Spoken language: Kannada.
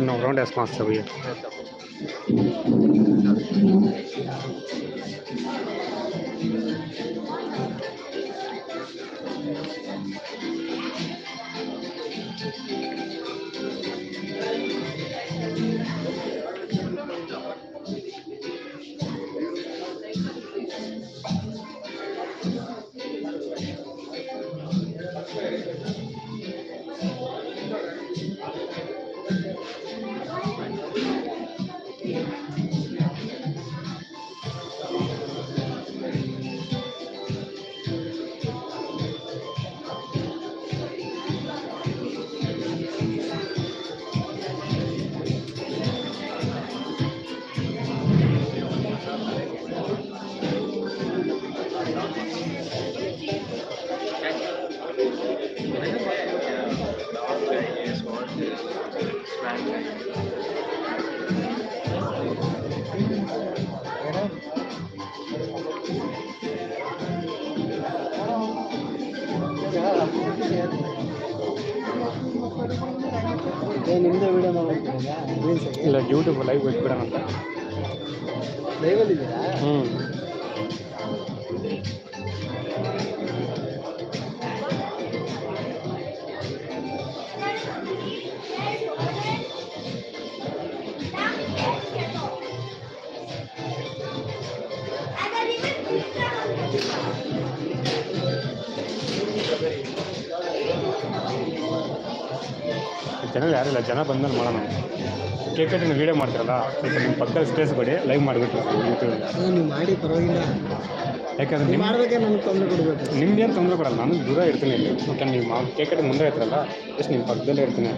No, don't ask master भैया. ನಿಮ್ಮದೇ ವಿಡಿಯೋ ಮಾಡ್ತೀರಾ ಇಲ್ಲ ಯೂಟ್ಯೂಬ್ ಲೈವ್ ಬಿಟ್ಬಿಡೋಣ ಅಂತ. ಲೈವಲ್ಲಿದ್ದೀರಾ? ಜನ ಯಾರಿಲ್ಲ, ಜನ ಬಂದ್ಮೇಲೆ ಮಾಡೋಣ. ಕೇಕ್ ಕಟ್ಟಿಂಗ್ ವೀಡಿಯೋ ಮಾಡ್ತಾರಲ್ಲ, ಸ್ವಲ್ಪ ನಿಮ್ಮ ಪಕ್ಕದಲ್ಲಿ ಸ್ಪೇಸ್ ಕೊಡಿ, ಲೈವ್ ಮಾಡಿಬಿಟ್ಟು ಯೂಟ್ಯೂಬ್. ನೀವು ಮಾಡಿ ಪರವಾಗಿಲ್ಲ, ಯಾಕಂದ್ರೆ ನಿಮ್ಮ ಮಾಡ್ಬೇಕಾದ್ರೆ ನನಗೆ ತೊಂದರೆ ಕೊಡಬೇಕು. ನಿಮ್ಗೇನು ತೊಂದರೆ ಕೊಡಲ್ಲ, ನಾನು ದೂರ ಇರ್ತೀನಿ ಇಲ್ಲಿ. ಓಕೆ, ನೀವು ಕೇಕ್ ಕಟ್ಟಿಂಗ್ ಮುಂದೆ ಇರ್ತಾರಲ್ಲ, ಜಸ್ಟ್ ನಿಮ್ಮ ಪಕ್ಕದಲ್ಲೇ ಇರ್ತೀನಿ.